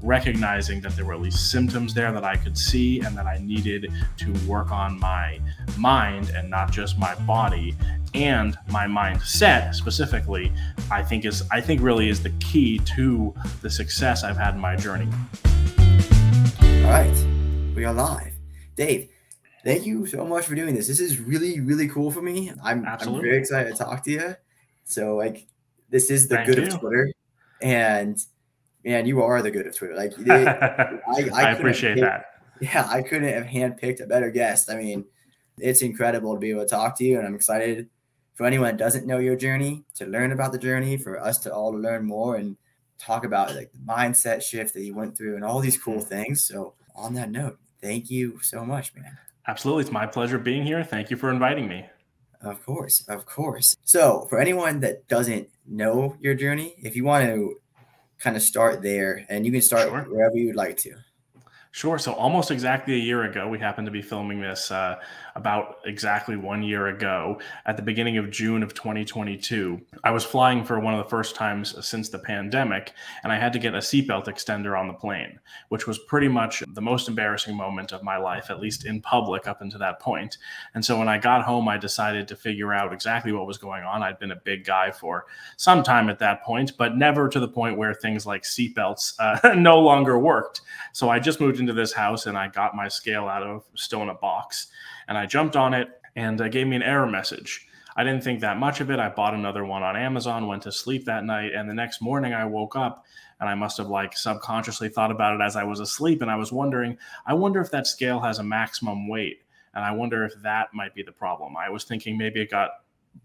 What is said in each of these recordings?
recognizing that there were at least symptoms there that I could see and that I needed to work on my mind and not just my body. And my mindset specifically, I think really is the key to the success I've had in my journey. All right, we are live. Dave, thank you so much for doing this. This is really, really cool for me. I'm very excited to talk to you. So this is the good of Twitter, and man, you are the good of Twitter. I appreciate that. Yeah, I couldn't have handpicked a better guest. I mean, it's incredible to be able to talk to you, and I'm excited for anyone that doesn't know your journey to learn about the journey, for us to all learn more and talk about the mindset shift that you went through and all these cool things. So on that note, thank you so much, man. Absolutely. It's my pleasure being here. Thank you for inviting me. Of course. Of course. So for anyone that doesn't know your journey, if you want to kind of start there, and you can start wherever you'd like to. Sure. So almost exactly a year ago, we happened to be filming this about exactly 1 year ago at the beginning of June of 2022. I was flying for one of the first times since the pandemic, and I had to get a seatbelt extender on the plane, which was pretty much the most embarrassing moment of my life, at least in public up until that point. And so when I got home, I decided to figure out exactly what was going on. I'd been a big guy for some time at that point, but never to the point where things like seatbelts no longer worked. So I just moved into this house and I got my scale still in a box, and I jumped on it, and it gave me an error message. I didn't think that much of it. I bought another one on Amazon, went to sleep that night, and the next morning I woke up and I must have subconsciously thought about it as I was asleep, and I was wondering, I wonder if that scale has a maximum weight, and I wonder if that might be the problem. I was thinking maybe it got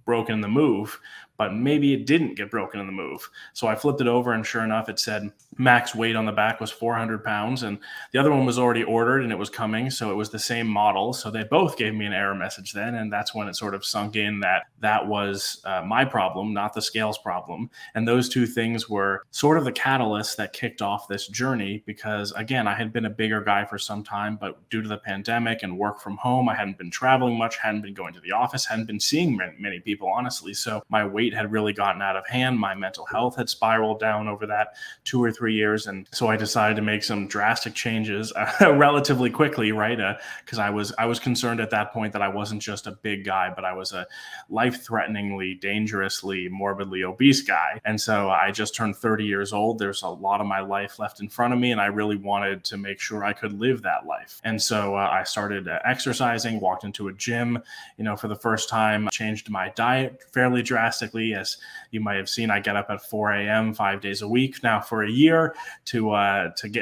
broken in the move, but maybe it didn't get broken in the move. So I flipped it over, and sure enough, it said max weight on the back was 400 pounds. And the other one was already ordered and it was coming. So it was the same model. So they both gave me an error message then. And that's when it sort of sunk in that was my problem, not the scale's problem. And those two things were sort of the catalyst that kicked off this journey, because again, I had been a bigger guy for some time, but due to the pandemic and work from home, I hadn't been traveling much, hadn't been going to the office, hadn't been seeing many people, honestly. So my weight had really gotten out of hand. My mental health had spiraled down over that 2 or 3 years. And so I decided to make some drastic changes relatively quickly, right? Because I was concerned at that point that I wasn't just a big guy, but I was a life-threateningly, dangerously, morbidly obese guy. And so I just turned 30 years old. There's a lot of my life left in front of me, and I really wanted to make sure I could live that life. And so I started exercising, walked into a gym, for the first time, changed my diet fairly drastically. As you might have seen, I get up at 4 a.m. 5 days a week now for a year to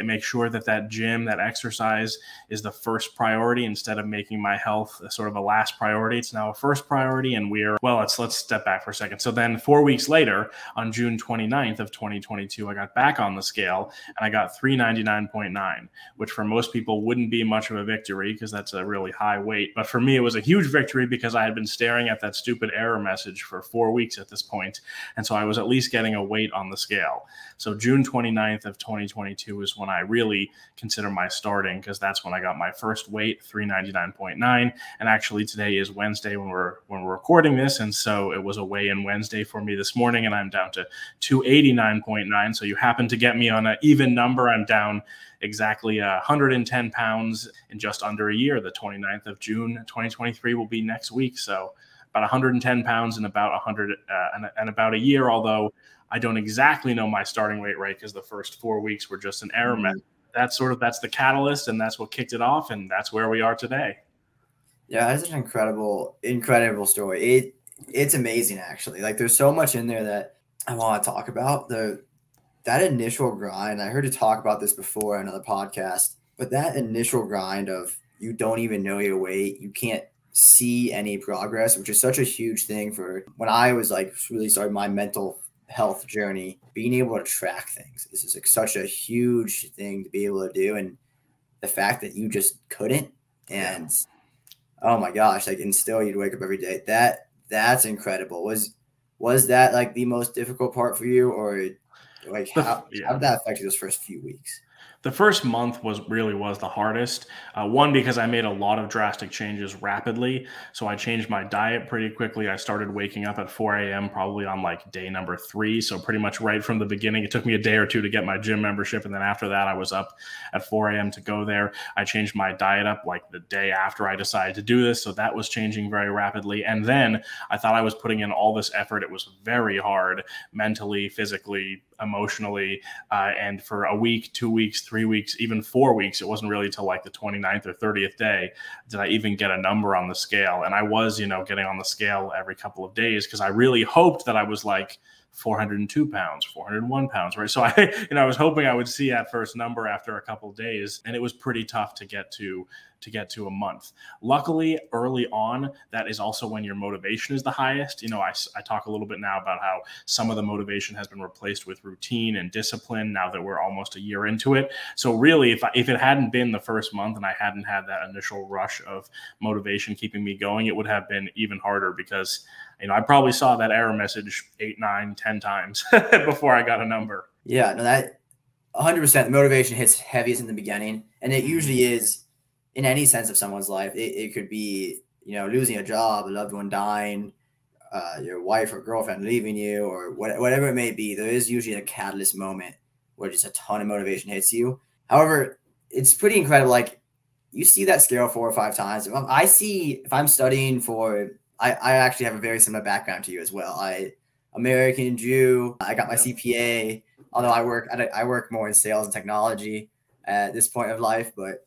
make sure that gym, that exercise is the first priority instead of making my health sort of a last priority. It's now a first priority. And let's step back for a second. So then 4 weeks later, on June 29th of 2022, I got back on the scale and I got 399.9, which for most people wouldn't be much of a victory because that's a really high weight. But for me, it was a huge victory because I had been staring at that stupid error message for 4 weeks at this point. And so I was at least getting a weight on the scale. So June 29th of 2022 is when I really consider my starting, because that's when I got my first weight, 399.9. And actually today is Wednesday when we're recording this. And so it was a weigh-in Wednesday for me this morning, and I'm down to 289.9. So you happen to get me on an even number. I'm down exactly 110 pounds in just under a year. The 29th of June, 2023 will be next week. So about 110 pounds in about about a year, although I don't exactly know my starting weight, right? Because the first 4 weeks were just an error message. That's the catalyst, and that's what kicked it off, and that's where we are today. Yeah, that's an incredible story. It's amazing, actually. There's so much in there that I want to talk about. That initial grind, I heard you talk about this before in another podcast, but that initial grind of you don't even know your weight, you can't see any progress, which is such a huge thing for when I was really starting my mental health journey. Being able to track things, this is such a huge thing to be able to do, and the fact that you just couldn't, and oh my gosh, and still you'd wake up every day. That's incredible. Was that the most difficult part for you, or how did that affect you those first few weeks? The first month was the hardest. One, because I made a lot of drastic changes rapidly. So I changed my diet pretty quickly. I started waking up at 4 a.m. probably on like day number 3. So pretty much right from the beginning. It took me a day or two to get my gym membership. And then after that, I was up at 4 a.m. to go there. I changed my diet up like the day after I decided to do this. So that was changing very rapidly. And then I thought I was putting in all this effort. It was very hard mentally, physically, emotionally. And for a week, 2 weeks, 3 weeks, even 4 weeks, it wasn't really till like the 29th or 30th day did I even get a number on the scale. And I was, getting on the scale every couple of days because I really hoped that I was like 402 pounds, 401 pounds, right? So I was hoping I would see that first number after a couple of days, and it was pretty tough to get to a month. Luckily, early on, that is also when your motivation is the highest. I talk a little bit now about how some of the motivation has been replaced with routine and discipline now that we're almost a year into it. So really, if it hadn't been the first month and I hadn't had that initial rush of motivation keeping me going, it would have been even harder because I probably saw that error message 8, 9, 10 times before I got a number. Yeah, no, that 100%. The motivation hits heaviest in the beginning, and it usually is in any sense of someone's life. It could be, losing a job, a loved one dying, your wife or girlfriend leaving you, or whatever it may be. There is usually a catalyst moment where just a ton of motivation hits you. However, it's pretty incredible. Like, you see that scale 4 or 5 times. If I'm studying for, I actually have a very similar background to you as well. American Jew. I got my CPA, although I work more in sales and technology at this point of life. But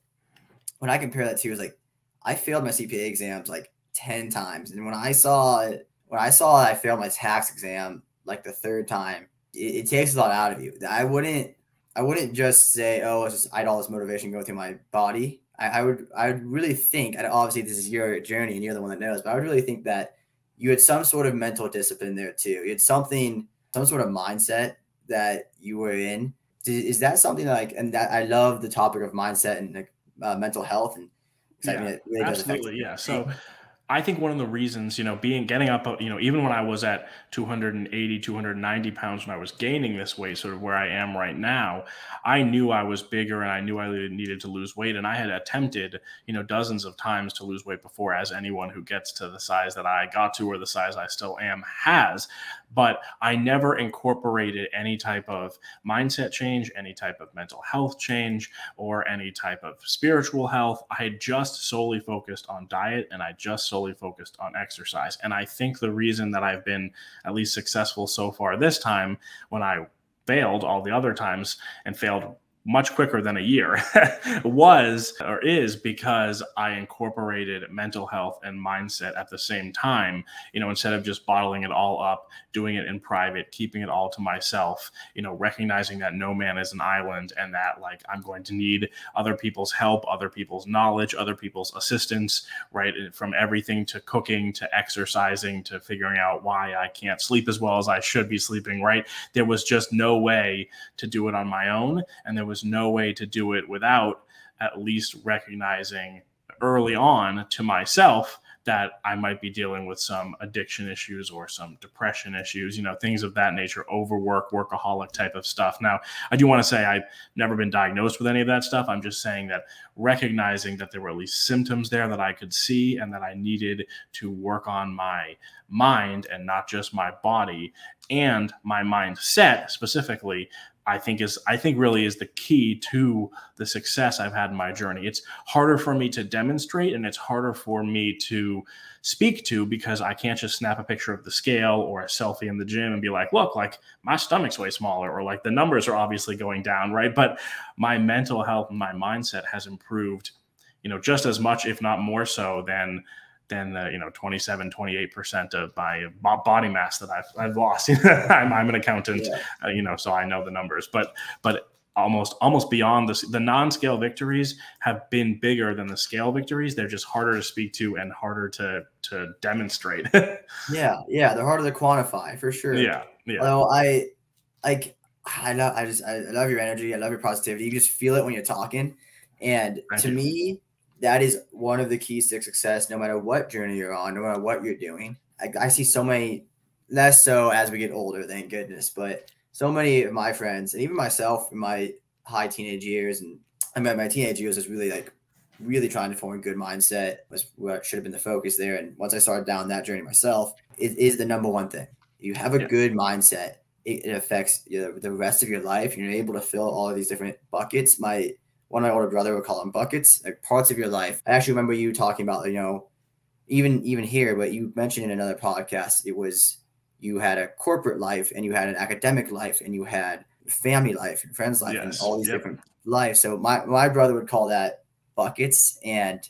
when I compare that to, is like, I failed my CPA exams like 10 times. And when I saw I failed my tax exam like the 3rd time, it takes a lot out of you. I wouldn't just say, oh, I had all this motivation going through my body. I would really think, and obviously this is your journey and you're the one that knows, but I would really think that you had some sort of mental discipline there too. You had some sort of mindset that you were in. Is that something and that I love the topic of mindset and mental health, and it really absolutely does affect. So I think one of the reasons, getting up, even when I was at 280, 290 pounds, when I was gaining this weight, sort of where I am right now, I knew I was bigger and I knew I needed to lose weight. And I had attempted, dozens of times to lose weight before, as anyone who gets to the size that I got to or the size I still am has. But I never incorporated any type of mindset change, any type of mental health change, or any type of spiritual health. I had just solely focused on diet, and I just solely focused on exercise. And I think the reason that I've been at least successful so far this time, when I failed all the other times and failed much quicker than a year, is because I incorporated mental health and mindset at the same time, instead of just bottling it all up, doing it in private, keeping it all to myself, recognizing that no man is an island and that I'm going to need other people's help, other people's knowledge, other people's assistance, right? From everything to cooking, to exercising, to figuring out why I can't sleep as well as I should be sleeping, right? There was just no way to do it on my own. And there was no way to do it without at least recognizing early on to myself that I might be dealing with some addiction issues or some depression issues, things of that nature, overwork, workaholic type of stuff. Now, I do want to say I've never been diagnosed with any of that stuff. I'm just saying that recognizing that there were at least symptoms there that I could see and that I needed to work on my mind and not just my body, and my mindset specifically, I think really is the key to the success I've had in my journey. It's harder for me to demonstrate and it's harder for me to speak to because I can't just snap a picture of the scale or a selfie in the gym and be like, look, my stomach's way smaller, or the numbers are obviously going down, right? But my mental health and my mindset has improved, just as much, if not more so than the 27, 28% of my body mass that I've lost. I'm an accountant, so I know the numbers, but almost beyond this, the non-scale victories have been bigger than the scale victories. They're just harder to speak to and harder to demonstrate. Yeah, they're harder to quantify for sure. Yeah. Although I love your energy. I love your positivity. You just feel it when you're talking, and to me, that is one of the keys to success, no matter what journey you're on, no matter what you're doing. I see so many, less so as we get older, thank goodness, but so many of my friends and even myself in my high teenage years, and I mean, my teenage years was really like really trying to form a good mindset was what should have been the focus there. And once I started down that journey myself, it is the number one thing. You have a good mindset, it affects the rest of your life. You're able to fill all of these different buckets. One of my older brother would call them buckets, like parts of your life. I actually remember you talking about, you know, even here, but you mentioned in another podcast, it was you had a corporate life and you had an academic life and you had family life and friends life and all these different lives. So my brother would call that buckets, and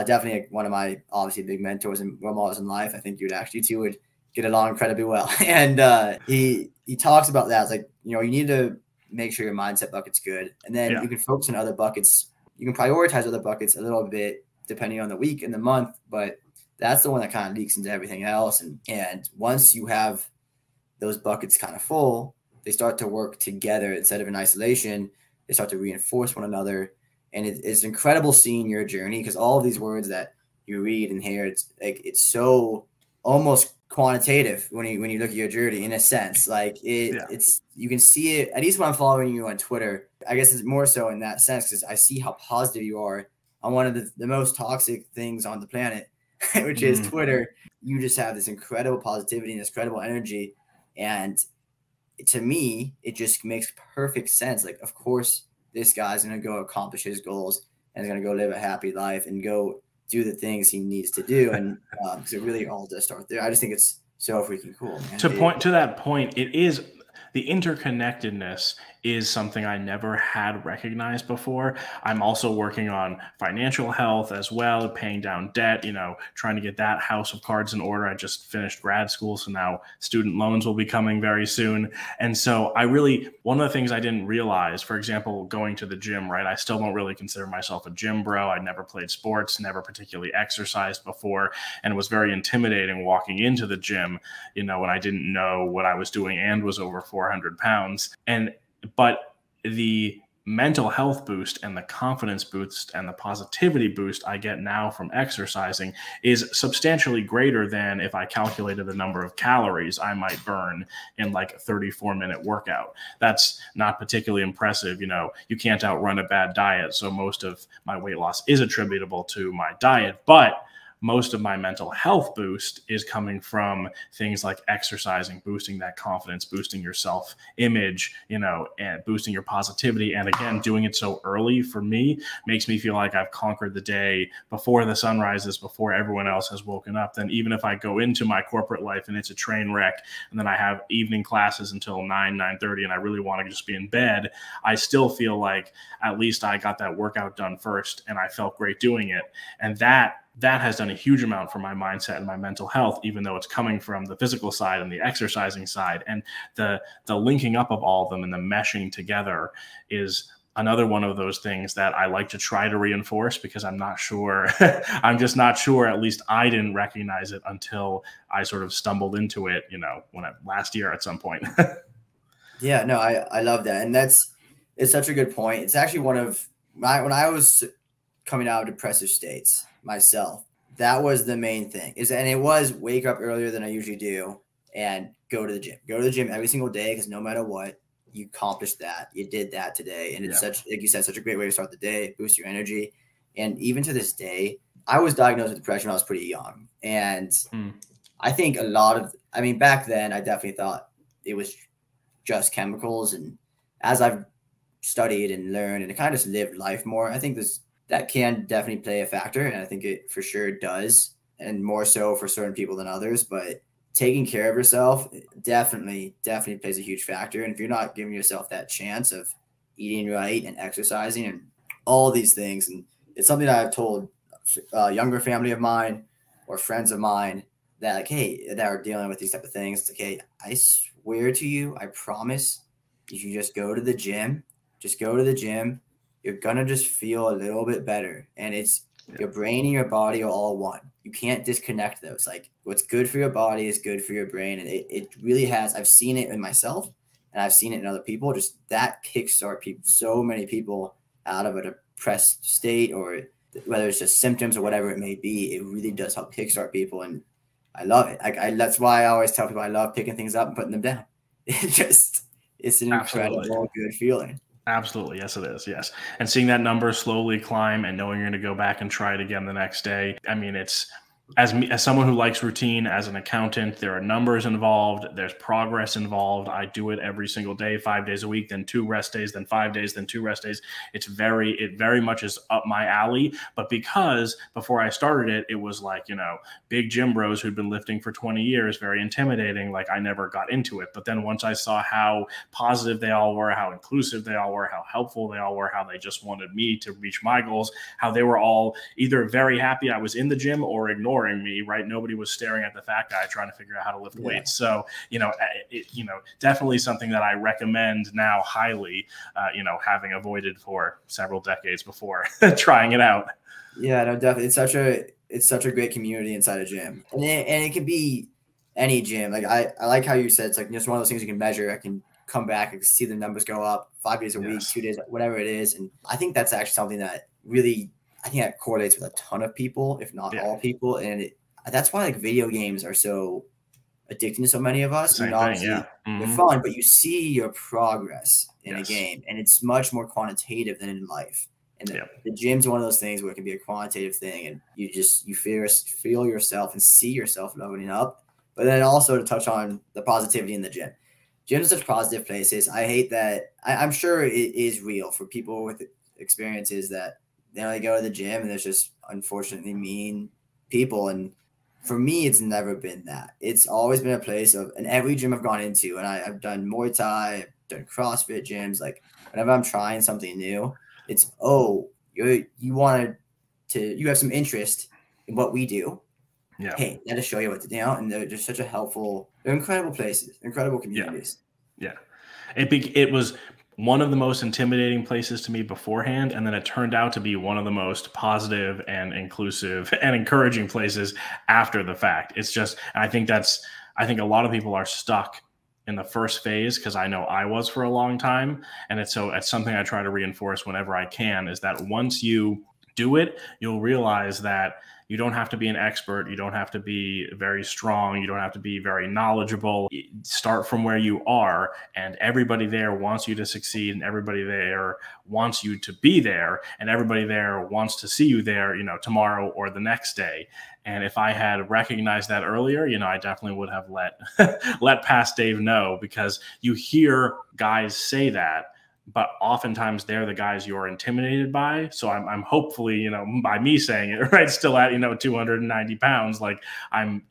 definitely one of my obviously big mentors and role models in life. I think you'd actually too would get along incredibly well. And he talks about that. It's like, you know, you need to make sure your mindset bucket's good, and then you can focus on other buckets. You can prioritize other buckets a little bit depending on the week and the month, but that's the one that kind of leaks into everything else. And once you have those buckets kind of full, they start to work together instead of in isolation. They start to reinforce one another. And it's incredible seeing your journey, because all of these words that you read and hear, it's so almost quantitative when you look at your journey, in a sense. Like it's you can see it, at least when I'm following you on Twitter. I guess it's more so in that sense, because I see how positive you are on one of the most toxic things on the planet, which is Twitter. You just have this incredible positivity and this incredible energy. And to me, it just makes perfect sense. Like, of course, this guy's going to go accomplish his goals and is going to go live a happy life and go do the things he needs to do. And because it really all does start there. I just think it's so freaking cool, man. To that point, it is the interconnectedness is something I never had recognized before. I'm also working on financial health as well, paying down debt, you know, trying to get that house of cards in order. I just finished grad school, so now student loans will be coming very soon. And so one of the things I didn't realize, for example, going to the gym, right? I still don't really consider myself a gym bro. I never played sports, never particularly exercised before, and it was very intimidating walking into the gym, you know, when I didn't know what I was doing and was over 400 pounds. But the mental health boost and the confidence boost and the positivity boost I get now from exercising is substantially greater than if I calculated the number of calories I might burn in like a 34-minute workout. That's not particularly impressive. You know, you can't outrun a bad diet. So most of my weight loss is attributable to my diet, but most of my mental health boost is coming from things like exercising, boosting that confidence, boosting your self-image, you know, and boosting your positivity. And again, doing it so early for me makes me feel like I've conquered the day before the sun rises, before everyone else has woken up. Then even if I go into my corporate life and it's a train wreck, and then I have evening classes until 9:30, and I really want to just be in bed, I still feel like at least I got that workout done first and I felt great doing it. And that has done a huge amount for my mindset and my mental health, even though it's coming from the physical side and the exercising side. And the linking up of all of them and the meshing together is another one of those things that I like to try to reinforce, because I'm not sure, I'm just not sure, at least I didn't recognize it until I sort of stumbled into it, you know, last year at some point. Yeah, no, I love that. And it's such a good point. It's actually when I was coming out of depressive states myself, that was the main thing, and it was wake up earlier than I usually do and go to the gym every single day, because no matter what, you accomplished that, you did that today. And it's such, like you said, such a great way to start the day, boost your energy. And even to this day, I was diagnosed with depression when I was pretty young. And I think back then I definitely thought it was just chemicals. And as I've studied and learned and kind of just lived life more, I think that can definitely play a factor. And I think it for sure does, and more so for certain people than others. But taking care of yourself definitely plays a huge factor. And if you're not giving yourself that chance of eating right and exercising and all these things, and it's something that I've told a younger family of mine or friends of mine that, like, hey, that are dealing with these type of things. It's like, hey, I swear to you, I promise, if you just go to the gym, you're gonna just feel a little bit better. And it's your brain and your body are all one. You can't disconnect those. Like, what's good for your body is good for your brain. And it really has. I've seen it in myself and I've seen it in other people. Just that kickstart people, so many people out of a depressed state, or whether it's just symptoms or whatever it may be, it really does help kickstart people. And I love it. That's why I always tell people I love picking things up and putting them down. It's an incredible, good feeling. Absolutely. Yes, it is. Yes. And seeing that number slowly climb and knowing you're going to go back and try it again the next day. I mean, it's as someone who likes routine, as an accountant, there are numbers involved, there's progress involved. I do it every single day, 5 days a week, then 2 rest days, then 5 days, then 2 rest days. It very much is up my alley. But because before I started it, it was like, big gym bros who'd been lifting for 20 years, very intimidating. Like, I never got into it. But then once I saw how positive they all were, how inclusive they all were, how helpful they all were, how they just wanted me to reach my goals, how they were all either very happy I was in the gym or ignoring me, right? Nobody was staring at the fat guy trying to figure out how to lift weights. So, definitely something that I recommend now highly, having avoided for several decades before trying it out. Yeah, no, definitely. It's such a great community inside a gym, and it can be any gym. Like I like how you said it's like just one of those things you can measure. I can come back and see the numbers go up 5 days a week, 2 days, whatever it is. And I think that's actually something that really, I think that correlates with a ton of people, if not all people. And that's why like video games are so addicting to so many of us. Same and thing, yeah. They're fun, but you see your progress in a Yes. game, and it's much more quantitative than in life. And the gym's one of those things where it can be a quantitative thing, and you feel yourself and see yourself leveling up. But then also to touch on the positivity in the gym. Gyms are such positive places. I hate that. I'm sure it is real for people with experiences that they go to the gym and there's just unfortunately mean people. And for me, it's never been that. It's always been a place of, and every gym I've gone into, and I've done Muay Thai, I've done CrossFit gyms, like whenever I'm trying something new, it's, you have some interest in what we do. Yeah. Hey, let us show you what to do. And they're just such a helpful, they're incredible places, incredible communities. Yeah. It was one of the most intimidating places to me beforehand, and then it turned out to be one of the most positive and inclusive and encouraging places after the fact. It's just, I think a lot of people are stuck in the first phase, because I know I was for a long time. And it's something I try to reinforce whenever I can, is that once you do it, you'll realize that you don't have to be an expert. You don't have to be very strong. You don't have to be very knowledgeable. Start from where you are, and everybody there wants you to succeed, and everybody there wants you to be there, and everybody there wants to see you there, tomorrow or the next day. And if I had recognized that earlier, I definitely would have let past Dave know, because you hear guys say that, but oftentimes they're the guys you're intimidated by. So I'm hopefully, by me saying it, right, still at, 290 pounds, like I'm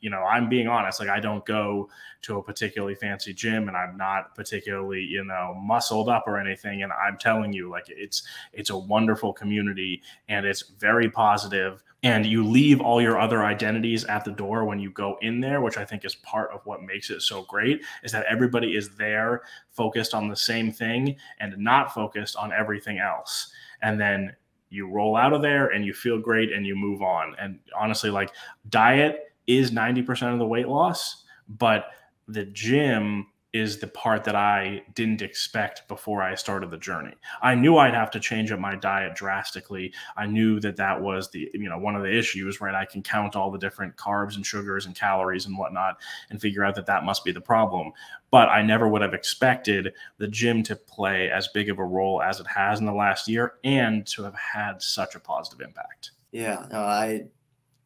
being honest. Like, I don't go to a particularly fancy gym, and I'm not particularly, muscled up or anything. And I'm telling you, like, it's a wonderful community, and it's very positive. And you leave all your other identities at the door when you go in there, which I think is part of what makes it so great, is that everybody is there focused on the same thing and not focused on everything else. And then you roll out of there and you feel great and you move on. And honestly, like, diet is 90% of the weight loss, but the gym is the part that I didn't expect before I started the journey. I knew I'd have to change up my diet drastically. I knew that was the, one of the issues, right? I can count all the different carbs and sugars and calories and whatnot and figure out that must be the problem. But I never would have expected the gym to play as big of a role as it has in the last year, and to have had such a positive impact. Yeah, no, I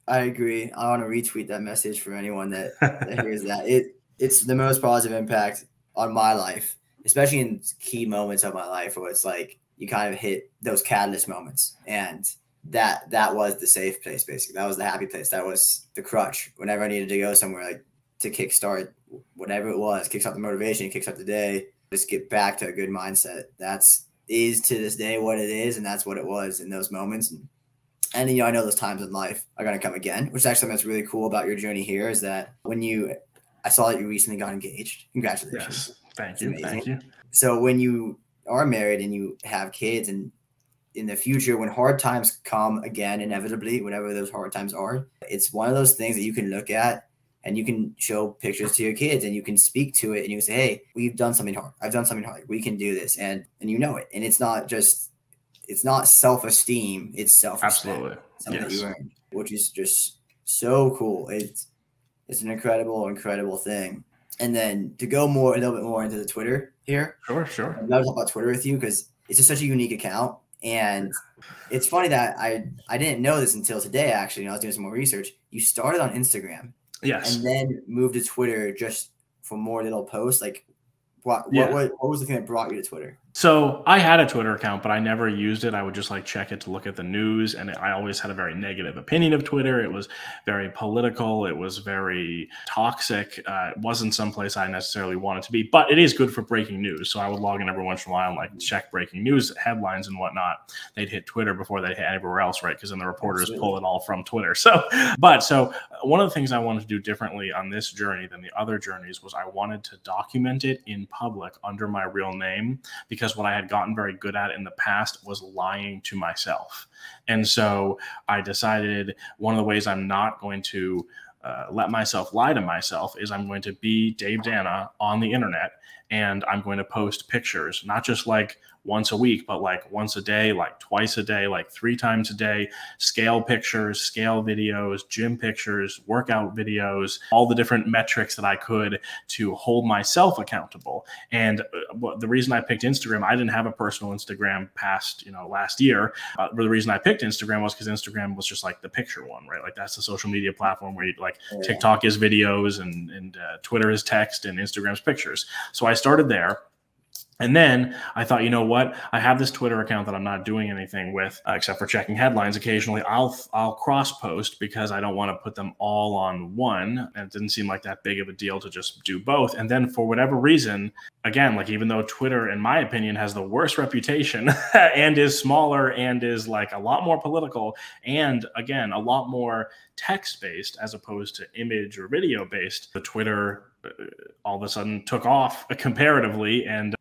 agree. I want to retweet that message for anyone that hears that. It's the most positive impact on my life, especially in key moments of my life where it's like you kind of hit those catalyst moments. And that was the safe place, basically. That was the happy place. That was the crutch. Whenever I needed to go somewhere, like to kickstart whatever it was, kickstart the motivation, kickstart the day, just get back to a good mindset. Is to this day what it is, and that's what it was in those moments. And I know those times in life are going to come again, which is actually something that's really cool about your journey here, is that I saw that you recently got engaged. Congratulations. Yes. Thank you. Thank you. So when you are married and you have kids, and in the future, when hard times come again, inevitably, whatever those hard times are, it's one of those things that you can look at and you can show pictures to your kids and you can speak to it and you can say, hey, we've done something hard. I've done something hard. We can do this. And you know it. And it's not self-esteem. It's self-respect. Absolutely. Something that you earned, which is just so cool. It's an incredible, incredible thing. And then to go a little bit more into the Twitter here. Sure. I'd love to talk about Twitter with you, because it's just such a unique account. And it's funny that I didn't know this until today, actually. I was doing some more research. You started on Instagram. Yes. And then moved to Twitter just for more little posts. Like, what was the thing that brought you to Twitter? So I had a Twitter account, but I never used it. I would just like check it to look at the news. And I always had a very negative opinion of Twitter. It was very political. It was very toxic. It wasn't someplace I necessarily wanted to be, but it is good for breaking news. So I would log in every once in a while and like check breaking news headlines and whatnot. They'd hit Twitter before they hit anywhere else, right? Because then the reporters pull it all from Twitter. So one of the things I wanted to do differently on this journey than the other journeys was I wanted to document it in public under my real name, because what I had gotten very good at in the past was lying to myself. And so I decided one of the ways I'm not going to let myself lie to myself is I'm going to be Dave Danna on the internet, and I'm going to post pictures, not just like once a week, but like once a day, like twice a day, like 3 times a day, scale pictures, scale videos, gym pictures, workout videos, all the different metrics that I could to hold myself accountable. And the reason I picked Instagram, I didn't have a personal Instagram past, last year. The reason I picked Instagram was because Instagram was just like the picture one, right? Like that's the social media platform where you like TikTok is videos and Twitter is text and Instagram's pictures. So I started there. And then I thought, you know what? I have this Twitter account that I'm not doing anything with, except for checking headlines occasionally. I'll cross post because I don't want to put them all on one. And it didn't seem like that big of a deal to just do both. And then for whatever reason, again, like even though Twitter, in my opinion, has the worst reputation and is smaller and is like a lot more political and again, a lot more text-based as opposed to image or video-based, the Twitter all of a sudden took off comparatively, and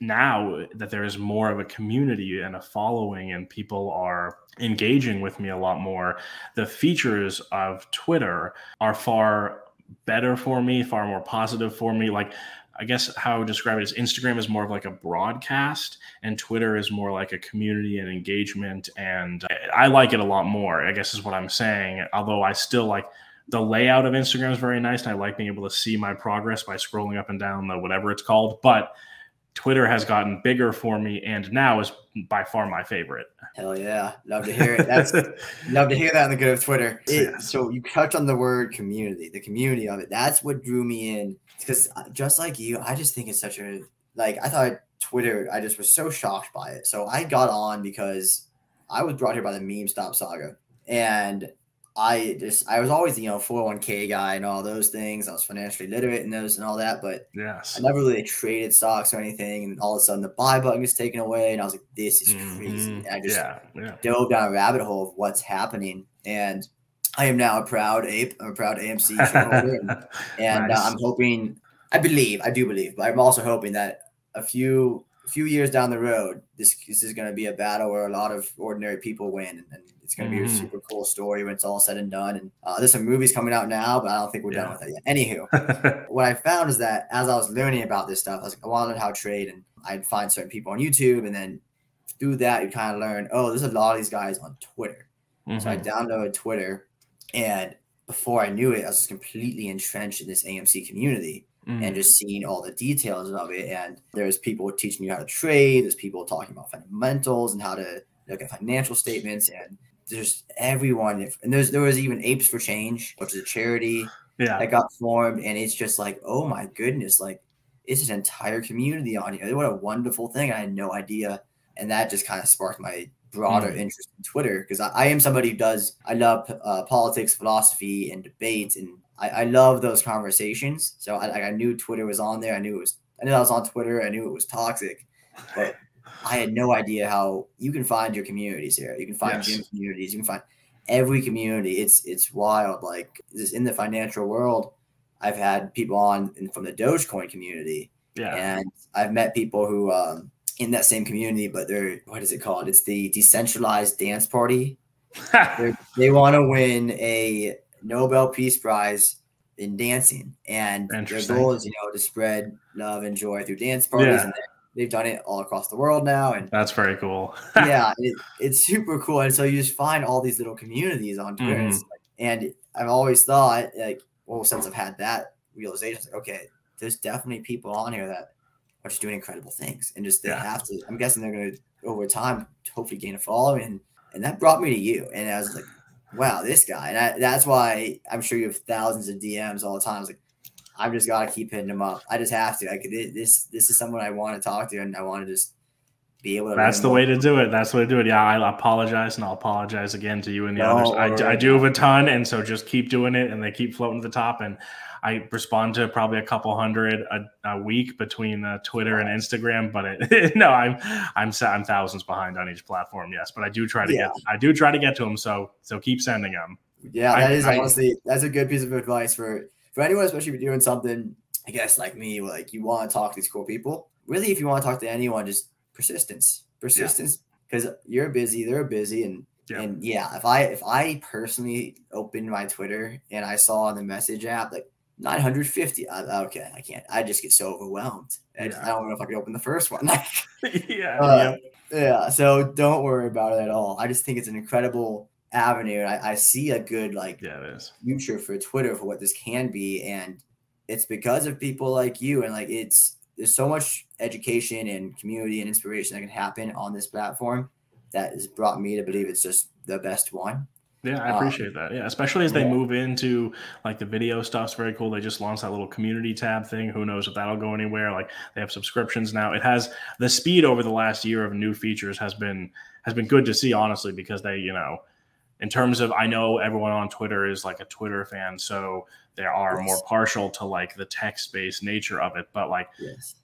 now that there is more of a community and a following and people are engaging with me a lot more, the features of Twitter are far better for me, far more positive for me. Like, I guess how I would describe it is Instagram is more of like a broadcast and Twitter is more like a community and engagement. And I like it a lot more, I guess is what I'm saying. Although I still like the layout of Instagram is very nice. And I like being able to see my progress by scrolling up and down the whatever it's called. But Twitter has gotten bigger for me and now is by far my favorite. Hell yeah. Love to hear it. Love to hear that on the good of Twitter. So you touched on the word community, the community of it. That's what drew me in. Because just like you, I just think it's such a, like, I thought Twitter, I just was so shocked by it. So I got on because I was brought here by the meme stop saga. And I was always the 401k guy and all those things. I was financially literate in those and all that, but yes, I never really traded stocks or anything. And all of a sudden the buy button gets taken away, and I was like, "This is crazy." And I just dove down a rabbit hole of what's happening. And I am now a proud ape. I'm a proud AMC shareholder, and nice. I'm hoping. I do believe, but I'm also hoping that a few years down the road, this is going to be a battle where a lot of ordinary people win, and it's going to be a super cool story when it's all said and done. And there's some movies coming out now, but I don't think we're done with that yet. Anywho, what I found is that as I was learning about this stuff, I was like, I want to learn how to trade, and I'd find certain people on YouTube, and then through that, you kind of learn, oh, there's a lot of these guys on Twitter. So I downloaded Twitter, and before I knew it, I was completely entrenched in this AMC community. And just seeing all the details of it. And there's people teaching you how to trade. There's people talking about fundamentals and how to look at financial statements. And there's everyone. And there was even Apes for Change, which is a charity that got formed. And it's just like, oh my goodness, like it's an entire community on here. What a wonderful thing. I had no idea. And that just kind of sparked my broader interest in Twitter, because I am somebody who I love politics, philosophy, and debates, and I love those conversations. So I knew Twitter was on there. I knew I was on Twitter. I knew it was toxic, but I had no idea how you can find your communities here. You can find gym communities. You can find every community. It's wild. Like this in the financial world, I've had people on from the Dogecoin community, and I've met people who in that same community, but they're, what is it called? It's the decentralized dance party. They want to win a Nobel Peace Prize in dancing, and their goal is, to spread love and joy through dance parties. And they've done it all across the world now, and that's very cool. It's super cool. And so you just find all these little communities on Twitter, and I've always thought, like, well, since I've had that realization, like, okay, there's definitely people on here that are just doing incredible things, and just they Yeah. have to. I'm guessing they're going to over time hopefully gain a following, and that brought me to you, and I was like, wow, this guy, and that's why I'm sure you have thousands of DMs all the time. I was like, I've just got to keep hitting him up. I just have to. Like this is someone I want to talk to, and I want to just be able to. That's the way to do it. That's the way to do it. Yeah, I apologize, and I'll apologize again to you and the others. I do have a ton, and so just keep doing it, and they keep floating to the top. And I respond to probably a couple hundred a week between Twitter and Instagram. But no, I'm thousands behind on each platform. Yes, but I do try to get to them. So keep sending them. Yeah, that is honestly that's a good piece of advice for anyone, especially if you're doing something, I guess, like me, like you want to talk to these cool people. Really, if you want to talk to anyone, just persistence, because you're busy, they're busy, and if I personally opened my Twitter and I saw in the message app like 950, okay, I can't. I just get so overwhelmed. I don't know if I could open the first one. Yeah. So don't worry about it at all. I just think it's an incredible avenue, and I see a good future for Twitter for what this can be, and it's because of people like you, and like there's so much education and community and inspiration that can happen on this platform that has brought me to believe it's just the best one. Yeah, I appreciate that. Yeah, especially as they move into like the video stuff's very cool. They just launched that little community tab thing. Who knows if that'll go anywhere? Like they have subscriptions now. It has the speed over the last year of new features has been good to see, honestly, because they, in terms of, I know everyone on Twitter is like a Twitter fan, so they are more partial to like the text-based nature of it. But like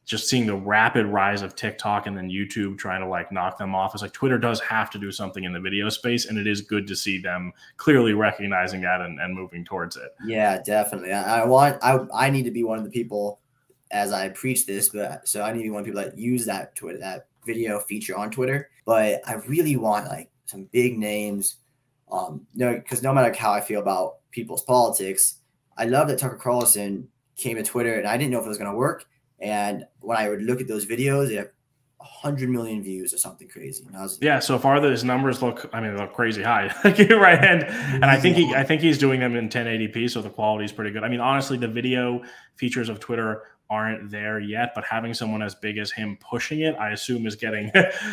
just seeing the rapid rise of TikTok and then YouTube trying to like knock them off, it's like Twitter does have to do something in the video space, and it is good to see them clearly recognizing that and moving towards it. Yeah, definitely. I need to be one of the people, as I preach this, but so I need to be one of the people that use that Twitter, that video feature on Twitter. But I really want like some big names. Because no matter how I feel about people's politics, I love that Tucker Carlson came to Twitter, and I didn't know if it was going to work. And when I would look at those videos, they have 100 million views or something crazy. And so far those numbers look crazy high, right? And I think he's doing them in 1080p, so the quality is pretty good. I mean, honestly, the video features of Twitter aren't there yet, but having someone as big as him pushing it, I assume, is getting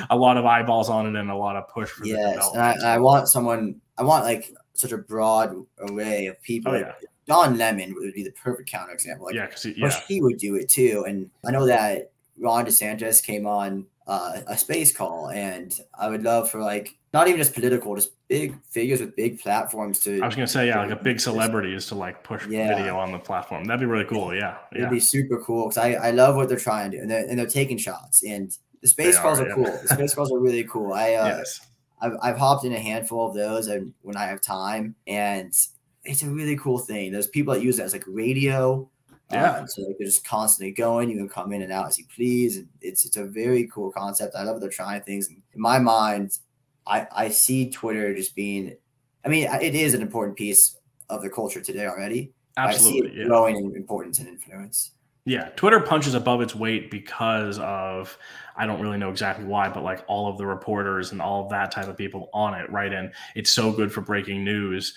a lot of eyeballs on it and a lot of push for the development. And I want like such a broad array of people. Don Lemon would be the perfect counterexample. Because he would do it too. And I know that Ron DeSantis came on a space call, and I would love for like not even just political, just big figures with big platforms to. I was gonna say like a big celebrity is to like push video on the platform. That'd be really cool. It'd be super cool because I love what they're trying to do, and they're taking shots, and the space calls are cool. The space calls are really cool. I've hopped in a handful of those when I have time, and it's a really cool thing. There's people that use it as like radio. So like they're just constantly going. You can come in and out as you please. And it's a very cool concept. I love they're trying things. In my mind, I see Twitter just being, I mean, it is an important piece of the culture today already. Absolutely. I see it growing in importance and influence. Yeah, Twitter punches above its weight because of, I don't really know exactly why, but like all of the reporters and all of that type of people on it, right? And it's so good for breaking news.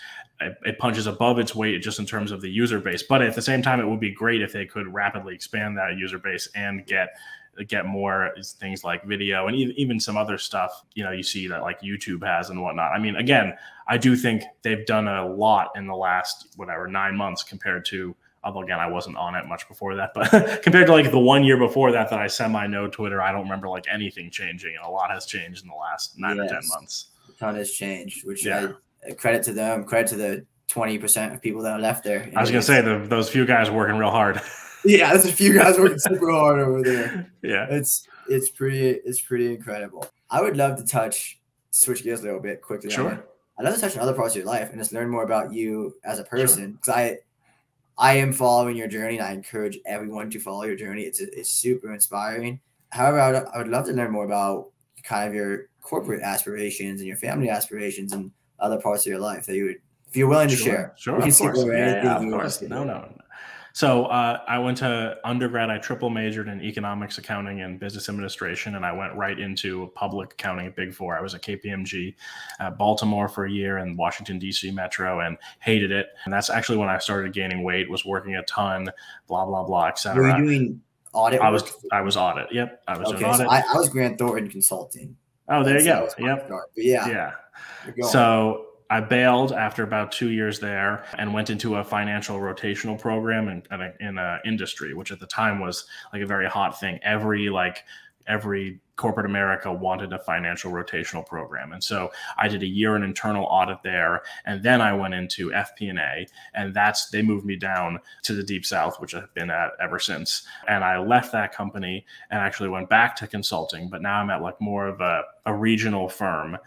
It punches above its weight just in terms of the user base. But at the same time, it would be great if they could rapidly expand that user base and get more things like video and even some other stuff, you see that like YouTube has and whatnot. I mean, again, I do think they've done a lot in the last, 9 months compared to, although again, I wasn't on it much before that, but compared to like the 1 year before that I semi-know Twitter, I don't remember like anything changing, and a lot has changed in the last 9 or 10 months. A ton has changed, which credit to them, credit to the 20% of people that are left there. I was going to say those few guys working real hard. Yeah, there's a few guys working super hard over there. Yeah. It's pretty incredible. I would love to switch gears a little bit quickly. Sure. I'd love to touch on other parts of your life and just learn more about you as a person. Because I am following your journey, and I encourage everyone to follow your journey. It's super inspiring. However, I would love to learn more about kind of your corporate aspirations and your family aspirations and other parts of your life that you would, if you're willing to share. Sure, of course. Yeah, of course. No. So I went to undergrad. I triple majored in economics, accounting, and business administration, and I went right into public accounting at Big Four. I was at KPMG, Baltimore for a year, and Washington, D.C. Metro, and hated it. And that's actually when I started gaining weight, was working a ton, blah, blah, blah, et cetera. Were you doing audit work? I was audit. Yep. I was doing Okay, so audit. I was Grant Thornton consulting. Oh, there you That go. was my Yep. start. But yeah, Yeah. you're going. So I bailed after about 2 years there and went into a financial rotational program in a industry, which at the time was like a very hot thing. Every corporate America wanted a financial rotational program. And so I did a year in internal audit there. And then I went into FP&A, and they moved me down to the deep South, which I've been at ever since. And I left that company and actually went back to consulting, but now I'm at like more of a regional firm,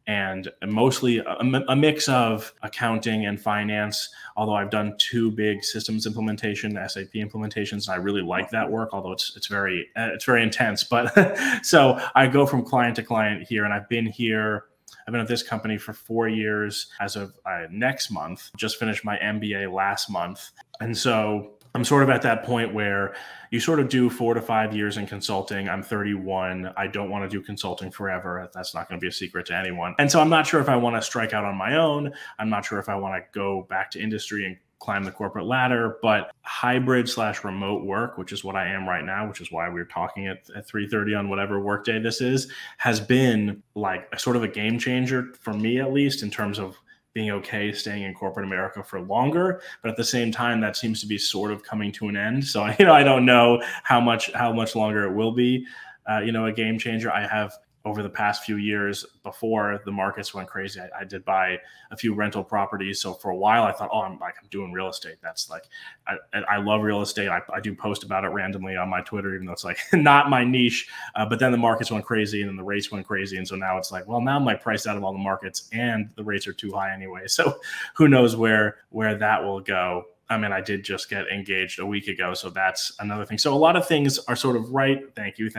and mostly a mix of accounting and finance. Although I've done 2 big systems implementation, SAP implementations, and I really like that work. Although it's very intense. But so I go from client to client here, and I've been at this company for 4 years as of next month. Just finished my MBA last month, and so I'm sort of at that point where you sort of do 4 to 5 years in consulting. I'm 31. I don't want to do consulting forever. That's not going to be a secret to anyone. And so I'm not sure if I want to strike out on my own. I'm not sure if I want to go back to industry and climb the corporate ladder, but hybrid/remote work, which is what I am right now, which is why we're talking at 3:30 on whatever workday this is, has been like a sort of a game changer for me, at least in terms of being okay staying in corporate America for longer. But at the same time, that seems to be sort of coming to an end. So, I don't know how much longer it will be, a game changer. I have, over the past few years before the markets went crazy, I did buy a few rental properties. So for a while I thought, I'm doing real estate. That's like, I love real estate. I do post about it randomly on my Twitter, even though it's like not my niche. But then the markets went crazy and then the rates went crazy. And so now it's like, well, now I'm like priced out of all the markets and the rates are too high anyway. So who knows where that will go. I mean, I did just get engaged a week ago, so that's another thing. So a lot of things are sort of right. Thank you.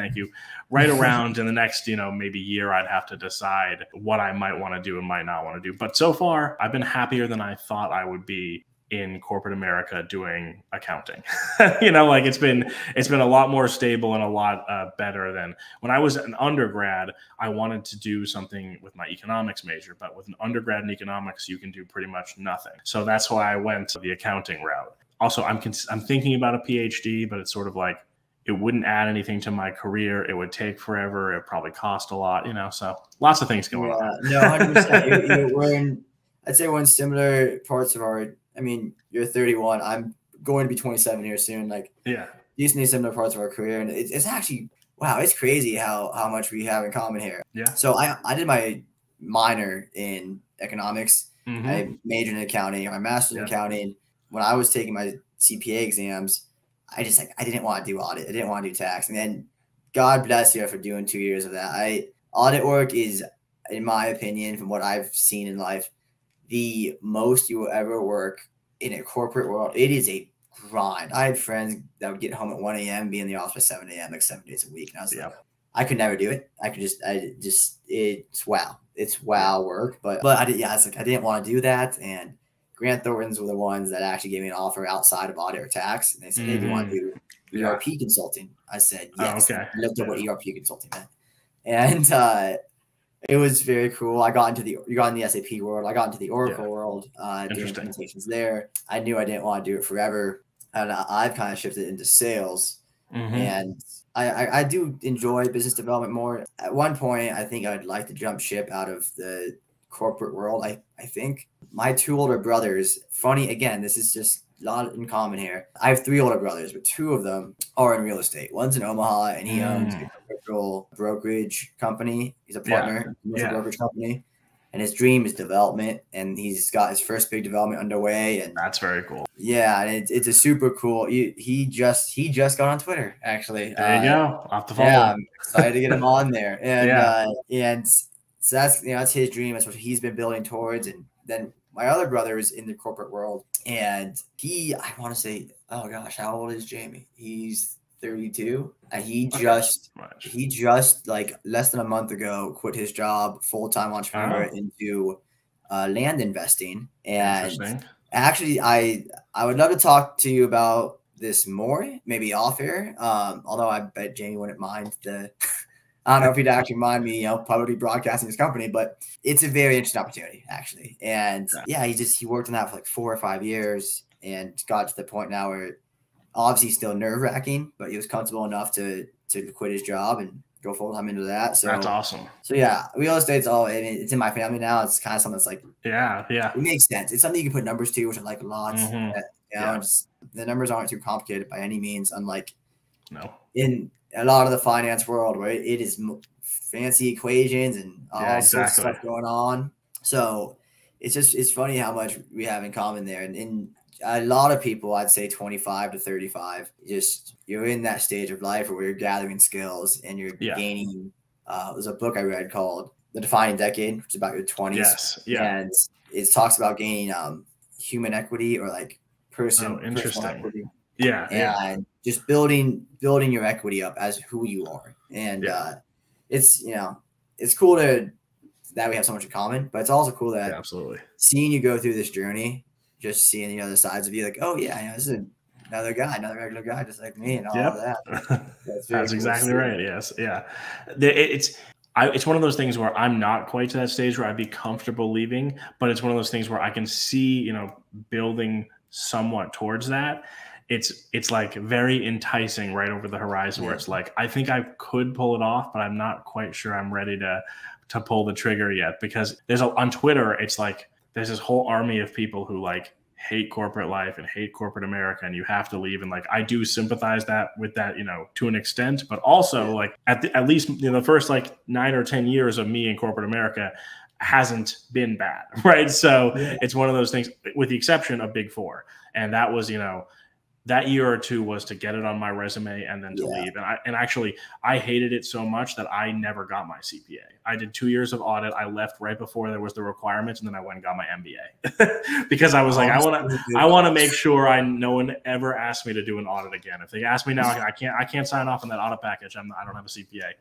Right around in the next, maybe year, I'd have to decide what I might want to do and might not want to do. But so far, I've been happier than I thought I would be in corporate America doing accounting. Like it's been a lot more stable and a lot better than when I was an undergrad. I wanted to do something with my economics major, but with an undergrad in economics, you can do pretty much nothing. So that's why I went the accounting route. Also, I'm thinking about a PhD, but it's sort of like, it wouldn't add anything to my career. It would take forever. It probably cost a lot, so lots of things going on. No, 100%. I'd say we're in similar parts of our, you're 31. I'm going to be 27 here soon. Like, yeah, decently similar parts of our career. And it's actually, wow, it's crazy how much we have in common here. Yeah. So I did my minor in economics. Mm-hmm. I majored in accounting, my master's in accounting. When I was taking my CPA exams, I didn't want to do audit. I didn't want to do tax. And then God bless you for doing 2 years of that. Audit work is, in my opinion, from what I've seen in life, the most you will ever work in a corporate world. It is a grind. I had friends that would get home at 1 a.m., be in the office by 7 a.m., like 7 days a week. And I was like, I could never do it. It's wow. It's wow work. But I didn't want to do that. And Grant Thorntons were the ones that actually gave me an offer outside of audit or tax. And they said, hey, do you want to do ERP consulting? I said, yes. Oh, okay. I looked at what ERP consulting meant. And it was very cool. You got into the SAP world. I got into the Oracle world, doing implementations there. I knew I didn't want to do it forever. And I've kind of shifted into sales. Mm-hmm. And I do enjoy business development more. At one point, I think I'd like to jump ship out of the corporate world. I think my 2 older brothers, funny, again, this is just a lot in common here. I have 3 older brothers, but 2 of them are in real estate. One's in Omaha, and he owns a commercial brokerage company. He's a partner in a commercial brokerage company. And his dream is development, and he's got his first big development underway. And that's very cool. Yeah, and it's a super cool. He just got on Twitter, actually. There you go. Off the phone. Yeah, I'm excited to get him on there. And so that's his dream. That's what he's been building towards. And then my other brother is in the corporate world, and I want to say, oh gosh, how old is Jamie? He's 32. And he just like less than a month ago quit his job, full-time entrepreneur, into land investing. And actually, I would love to talk to you about this more, maybe off air. Although I bet Jamie wouldn't mind I don't know if he'd actually mind me, publicly broadcasting his company, but it's a very interesting opportunity, actually. And he worked on that for like 4 or 5 years and got to the point now where obviously still nerve wracking, but he was comfortable enough to quit his job and go full time into that. So That's awesome. So yeah, real estate's all. I mean, it's in my family now. It's kind of something that's like, yeah, it makes sense. It's something you can put numbers to, which I like a lot. Mm-hmm. The numbers aren't too complicated by any means, unlike in a lot of the finance world where it is fancy equations and all sorts of stuff going on. So it's funny how much we have in common there. And a lot of people, I'd say 25 to 35, just you're in that stage of life where you're gathering skills and you're gaining. There's a book I read called The Defining Decade, which is about your 20s. Yes. Yeah. And it talks about gaining human equity or like personal equity. Yeah. And just building your equity up as who you are. And it's, it's cool that we have so much in common, but it's also cool that absolutely seeing you go through this journey, just seeing the other sides of you, like, oh yeah, this is another guy, another regular guy, just like me, and all of that. That's exactly right. Yes. Yeah. It's one of those things where I'm not quite to that stage where I'd be comfortable leaving, but it's one of those things where I can see, building somewhat towards that. It's like very enticing right over the horizon where it's like, I think I could pull it off, but I'm not quite sure I'm ready to pull the trigger yet, because on Twitter, it's like, there's this whole army of people who like hate corporate life and hate corporate America, and you have to leave. And like, I do sympathize with that, to an extent, but also like at least the first like 9 or 10 years of me in corporate America hasn't been bad. Right. So it's one of those things, with the exception of Big Four. And that was, that year or two was to get it on my resume and then to leave. And actually I hated it so much that I never got my CPA. I did 2 years of audit. I left right before there was the requirements, and then I went and got my MBA because I was like, I want to make sure no one ever asks me to do an audit again. If they ask me now, I can't sign off on that audit package. I don't have a CPA.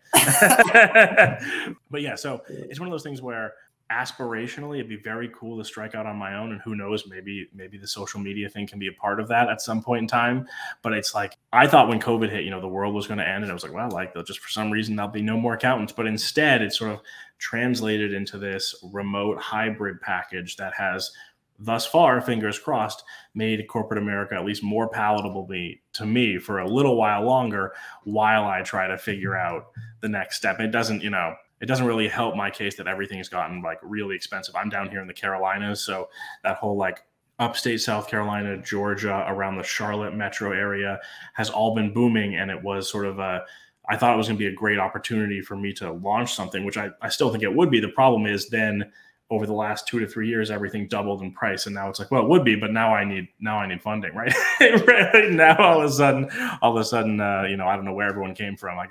But yeah, so it's one of those things where aspirationally, it'd be very cool to strike out on my own, and who knows, maybe the social media thing can be a part of that at some point in time. But it's like, I thought when COVID hit, the world was going to end, and I was like, well, like, just for some reason there'll be no more accountants. But instead, it sort of translated into this remote hybrid package that has thus far, fingers crossed, made corporate America at least more palatable to me for a little while longer, while I try to figure out the next step. It doesn't really help my case that everything's gotten like really expensive. I'm down here in the Carolinas, so that whole like upstate South Carolina, Georgia, around the Charlotte metro area has all been booming. And it was sort of I thought it was going to be a great opportunity for me to launch something, which I still think it would be. The problem is then over the last 2 to 3 years, everything doubled in price. And now it's like, well, it would be, but now I need funding, right? Right now, all of a sudden, I don't know where everyone came from. I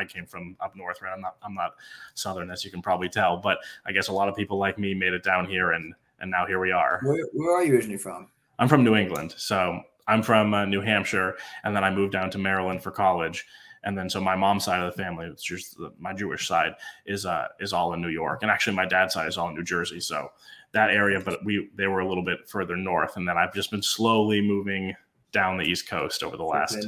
came from up north, right? I'm not Southern, as you can probably tell, but I guess a lot of people like me made it down here, and now here we are. Where are you originally from? I'm from New England. So I'm from New Hampshire, and then I moved down to Maryland for college. And then, so my mom's side of the family, it's just my Jewish side, is all in New York, and actually my dad's side is all in New Jersey. So that area, but they were a little bit further north, and then I've just been slowly moving down the East Coast over the last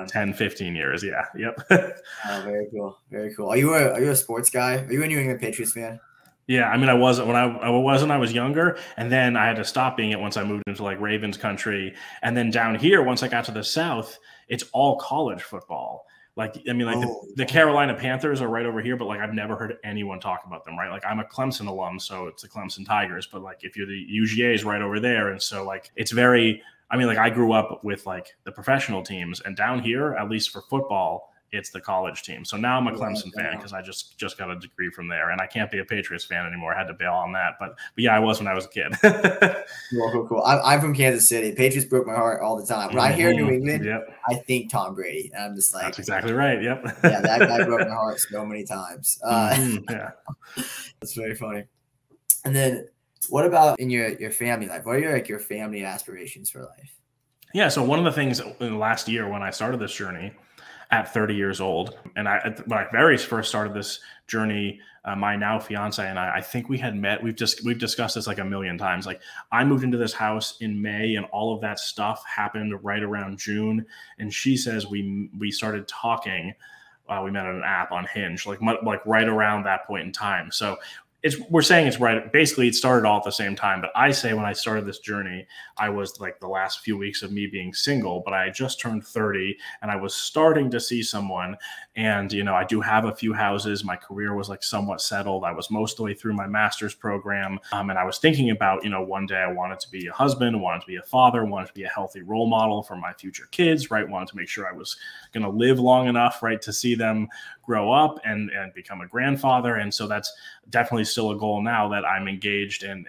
10, 15 years. Yeah. Yep. Oh, very cool. Very cool. Are you a sports guy? Are you a New England Patriots fan? Yeah, I wasn't when I was younger, and then I had to stop being it once I moved into like Ravens country, and then down here once I got to the South, it's all college football. The Carolina Panthers are right over here, but like I've never heard anyone talk about them, right? Like I'm a Clemson alum, so it's the Clemson Tigers, but like if you're the UGA is right over there, and so like it's very. I grew up with like the professional teams, and down here, at least for football, it's the college team. So now I'm a Clemson fan because I just got a degree from there, and I can't be a Patriots fan anymore. I had to bail on that, but yeah, I was when I was a kid. Cool. I'm from Kansas City. Patriots broke my heart all the time. When I hear New England, I think Tom Brady, and I'm just like, that's exactly right. Yep. Yeah, that guy broke my heart so many times. Yeah, that's very funny. And then, what about in your family life? What are your family aspirations for life? Yeah, so one of the things in the last year when I started this journey at 30 years old, and when I very first started this journey, my now fiance and I think we had met. We've discussed this like a million times. Like I moved into this house in May, and all of that stuff happened right around June. And she says we started talking. We met on an app on Hinge, like right around that point in time. So we're saying it's right. Basically, it started all at the same time. But I say when I started this journey, I was like the last few weeks of me being single, but I had just turned 30 and I was starting to see someone. And, I do have a few houses. My career was like somewhat settled. I was most of the way through my master's program. And I was thinking about, one day I wanted to be a husband, wanted to be a father, wanted to be a healthy role model for my future kids, right? Wanted to make sure I was going to live long enough, right, to see them grow up and become a grandfather. And so that's definitely still a goal now that I'm engaged and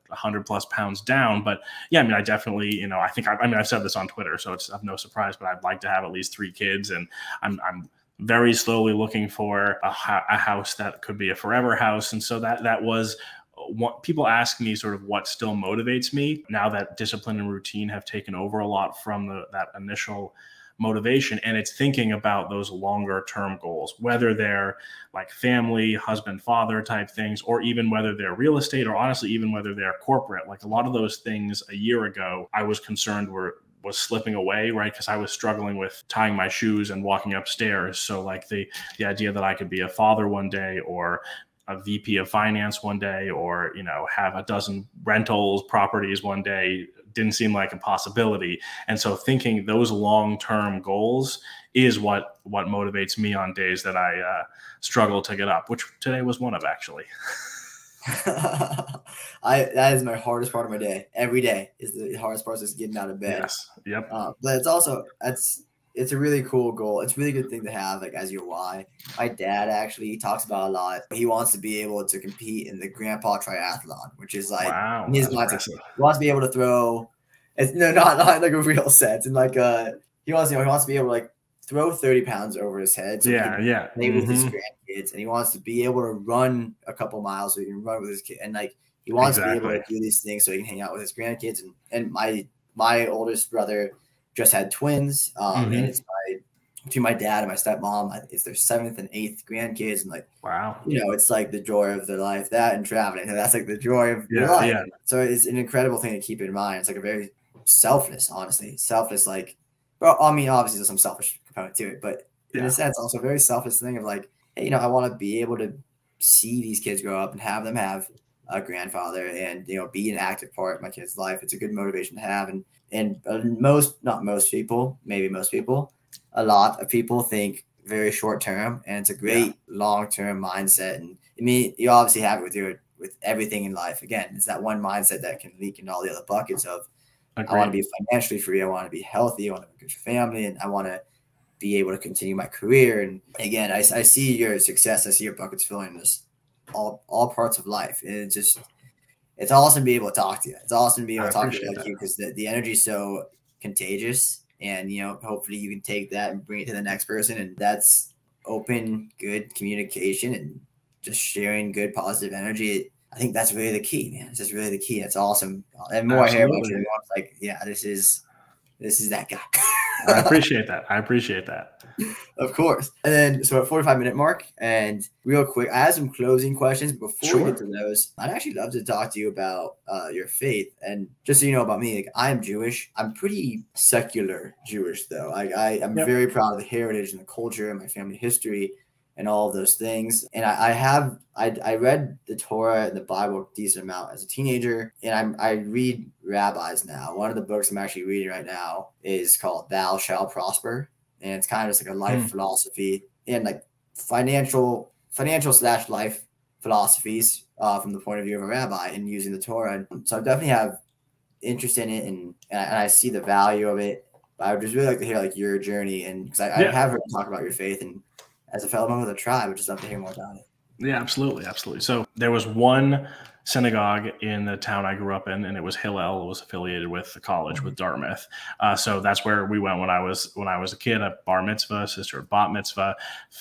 100 plus pounds down. But yeah, I mean, I definitely, I've said this on Twitter, so it's of no surprise, but I'd like to have at least 3 kids. And I'm very slowly looking for a house that could be a forever house. And so that was what people ask me, sort of what still motivates me now that discipline and routine have taken over a lot from that initial motivation. And it's thinking about those longer term goals, whether they're like family, husband, father type things, or even whether they're real estate, or honestly, even whether they're corporate. Like a lot of those things a year ago, I was concerned was slipping away, right? Because I was struggling with tying my shoes and walking upstairs. So like the idea that I could be a father one day, or a VP of finance one day, or, have a dozen rentals properties one day, didn't seem like a possibility. And so thinking those long-term goals is what motivates me on days that I struggle to get up, which today was one of, actually. That is my hardest part of my day. Every day is the hardest part, is getting out of bed. Yes. Yep. But it's also, it's a really cool goal. It's a really good thing to have, like, as your why. My dad actually talks about a lot. He wants to be able to compete in the grandpa triathlon, which is like, wow, in his mind, he wants to be able to throw. It's not like a real sense, and like he wants to be able to like throw 30 pounds over his head. So yeah. Play with his grandkids, and he wants to be able to run a couple miles so he can run with his kid, and like he wants to be able to do these things so he can hang out with his grandkids. And my oldest brother just had twins, and it's between my dad and my stepmom, it's their 7th and 8th grandkids, and like, wow, it's like the joy of their life. That and traveling, and that's like the joy of their life. Yeah. So it's an incredible thing to keep in mind. It's like a very selfless, like, well, I mean, obviously there's some selfish component to it, but in a sense, also a very selfless thing of like, hey, I want to be able to see these kids grow up and have them have a grandfather and, be an active part of my kid's life. It's a good motivation to have. And not most people, maybe most people, a lot of people think very short term, and it's a great long-term mindset. And I mean, you obviously have it with everything in life. Again, it's that one mindset that can leak into all the other buckets of, I want to be financially free. I want to be healthy. I want to have a good family, and I want to be able to continue my career. And again, I see your success. I see your buckets filling this all parts of life. And it's awesome to be able to talk to you. It's awesome to be able to talk to you like you, because the energy is so contagious. And, hopefully you can take that and bring it to the next person. And that's open, good communication and just sharing good, positive energy. I think that's really the key, man. It's just really the key. That's awesome. And more I hear about you, it's like, yeah, this is that guy. I appreciate that. Of course. And then, so at 45-minute mark, and real quick, I have some closing questions. Before we get to those, I'd actually love to talk to you about your faith. And just so you know about me, like, I am Jewish. I'm pretty secular Jewish, though. I'm very proud of the heritage and the culture and my family history and all of those things. And I read the Torah and the Bible a decent amount as a teenager, and I read rabbis now. One of the books I'm actually reading right now is called Thou Shalt Prosper. And it's kind of just like a life philosophy and like financial / life philosophies from the point of view of a rabbi and using the Torah. And so I definitely have interest in it, and I see the value of it. But I would just really like to hear like your journey, and because I have heard you talk about your faith, and as a fellow member of the tribe, I would just love to hear more about it. Yeah, absolutely. So there was one synagogue in the town I grew up in, and it was Hillel. It was affiliated with the college, with Dartmouth. So that's where we went when I was a kid. A bar mitzvah, sister bat mitzvah.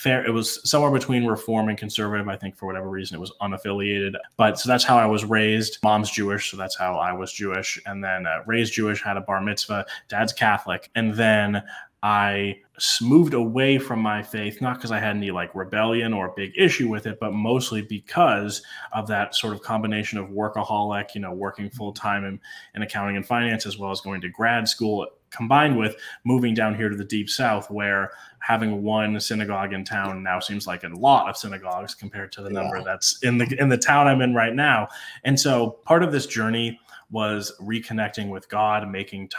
It was somewhere between Reform and conservative. I think for whatever reason it was unaffiliated. But so that's how I was raised. Mom's Jewish, so that's how I was Jewish. And then raised Jewish, had a bar mitzvah. Dad's Catholic, and then I moved away from my faith, not because I had any like rebellion or big issue with it, but mostly because of that sort of combination of workaholic, working full time in accounting and finance, as well as going to grad school combined with moving down here to the deep south, where having one synagogue in town now seems like a lot of synagogues compared to the number that's in the town I'm in right now. And so part of this journey was reconnecting with God, making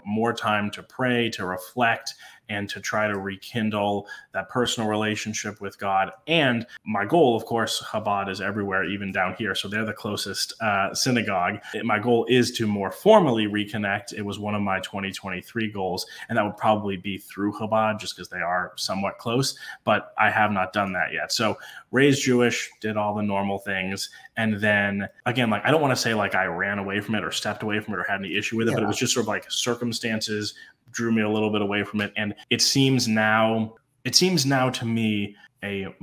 more time to pray, to reflect, and to try to rekindle that personal relationship with God. And my goal, of course, Chabad is everywhere, even down here. So they're the closest synagogue. My goal is to more formally reconnect. It was one of my 2023 goals, and that would probably be through Chabad just because they are somewhat close, but I have not done that yet. So raised Jewish, did all the normal things. And then again, like, I don't want to say like I ran away from it or stepped away from it or had any issue with it, but it was just sort of like circumstances drew me a little bit away from it. And it seems now to me a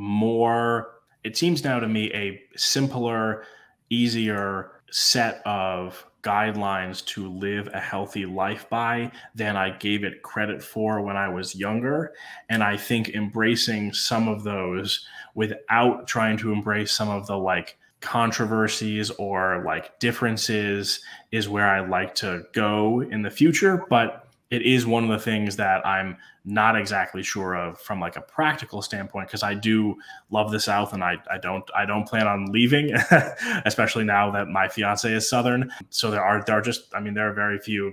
simpler, easier set of guidelines to live a healthy life by than I gave it credit for when I was younger. And I think embracing some of those without trying to embrace some of the like controversies or like differences is where I like to go in the future. But it is one of the things that I'm not exactly sure of from like a practical standpoint, because I do love the South and I don't plan on leaving, especially now that my fiance is Southern. So there are very few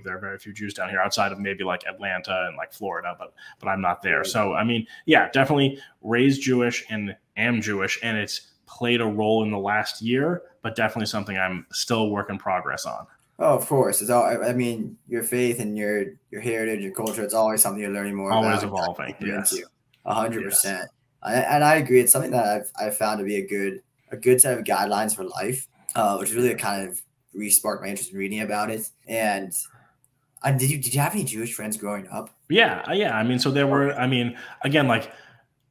Jews down here outside of maybe like Atlanta and like Florida, but I'm not there. So I mean, yeah, definitely raised Jewish and am Jewish, and it's played a role in the last year, but definitely something I'm still a work in progress on. Oh, of course. It's all. I mean, your faith and your heritage, your culture. It's always something you're learning more always about. Evolving. Yes, 100%. And I agree. It's something that I've found to be a good set of guidelines for life, which really kind of re-sparked my interest in reading about it. And did you have any Jewish friends growing up? Yeah. I mean, so there were. I mean, again, like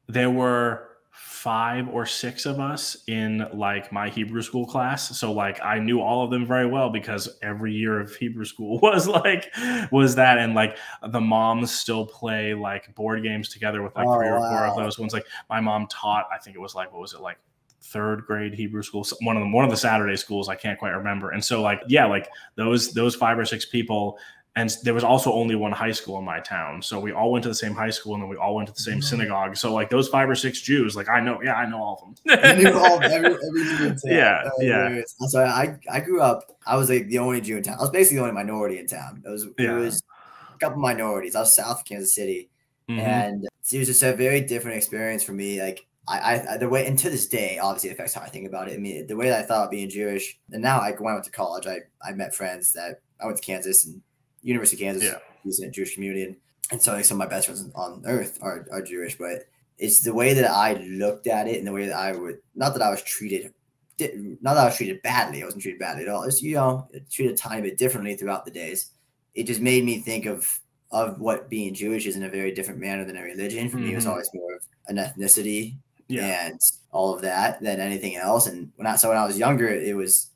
there were 5 or 6 of us in like my Hebrew school class. So like I knew all of them very well because every year of Hebrew school was that. And like the moms still play like board games together with like 3 or 4 of those ones. Like my mom taught, I think it was like, what was it, like 3rd grade Hebrew school, one of the Saturday schools, I can't quite remember. And so like, yeah, like those 5 or 6 people. And there was also only one high school in my town. So we all went to the same high school, and then we all went to the same synagogue. So like those 5 or 6 Jews, like I know all of them. You knew every Jew in town. Yeah. So I grew up, I was like the only Jew in town. I was basically the only minority in town. It was a couple minorities. I was south of Kansas City. And it was just a very different experience for me. Like the way, and to this day, obviously it affects how I think about it. I mean, the way that I thought being Jewish, and now when I went to college, I met friends that I went to Kansas and University of Kansas, decent Jewish community, and so like some of my best friends on earth are Jewish. But it's the way that I looked at it, and the way that I would not that I was treated badly. I wasn't treated badly at all. It's treated a tiny bit differently throughout the days. It just made me think of what being Jewish is in a very different manner than a religion. For me, it was always more of an ethnicity and all of that than anything else. And when I was younger, it was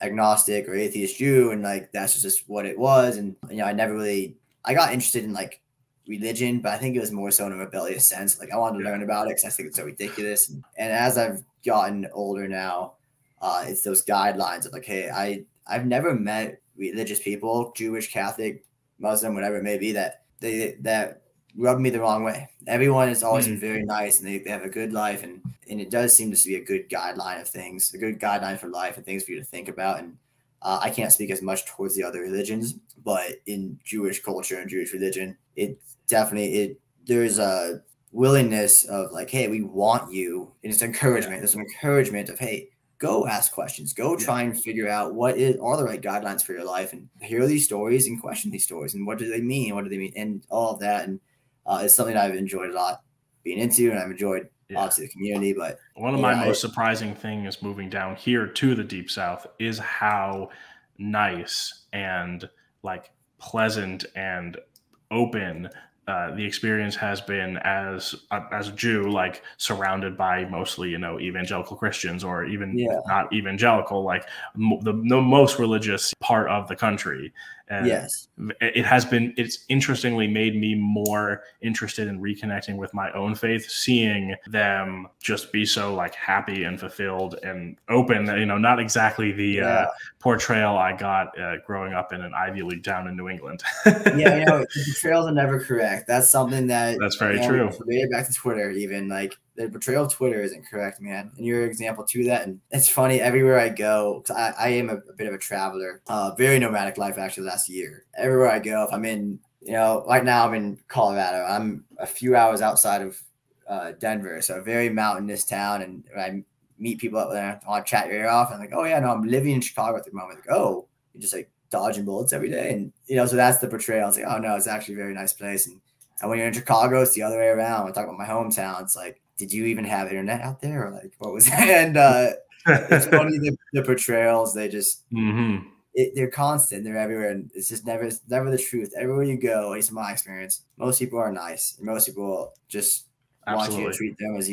agnostic or atheist Jew, and like that's just what it was. And I got interested in like religion, but I think it was more so in a rebellious sense. Like I wanted to learn about it because I think it's so ridiculous. And as I've gotten older now, it's those guidelines of like, hey, I've never met religious people, Jewish, Catholic, Muslim, whatever it may be, that rubbed me the wrong way. Everyone has always been very nice, and they have a good life, and it does seem to be a good guideline of things, a good guideline for life and things for you to think about. And I can't speak as much towards the other religions, but in Jewish culture and Jewish religion, there's a willingness of like, hey, we want you, and it's encouragement. There's some encouragement of, hey, go ask questions, go try and figure out are the right guidelines for your life, and hear these stories and question these stories, and what do they mean, and all of that. And it's something I've enjoyed a lot being into, and I've enjoyed obviously the community. But one of my most surprising things moving down here to the Deep South is how nice and like pleasant and open the experience has been as a Jew, like surrounded by mostly, evangelical Christians, or even Yeah. not evangelical, like the most religious part of the country. And Yes. it's interestingly made me more interested in reconnecting with my own faith, seeing them just be so like happy and fulfilled and open, not exactly the Yeah. portrayal I got growing up in an Ivy League town in New England. Yeah, the betrayals are never correct. That's something that, That's very true. related back to Twitter, even like the portrayal of Twitter isn't correct, man. And you're an example to that. And it's funny, everywhere I go, 'cause I am a bit of a traveler, very nomadic life actually last year. Everywhere I go, if I'm in, right now I'm in Colorado. I'm a few hours outside of Denver, so a very mountainous town. And I meet people up there, I want to chat your ear off. And I'm like, oh yeah, no, I'm living in Chicago at the moment. Like, oh, you just like dodging bullets every day. And, so that's the portrayal. It's like, oh no, it's actually a very nice place. And when you're in Chicago, it's the other way around. When I talk about my hometown, it's like, did you even have internet out there? Or like, what was that? And it's funny, the portrayals, they just, they're constant. They're everywhere. And it's just never the truth. Everywhere you go, at least in my experience, most people are nice. Most people just want you to treat them as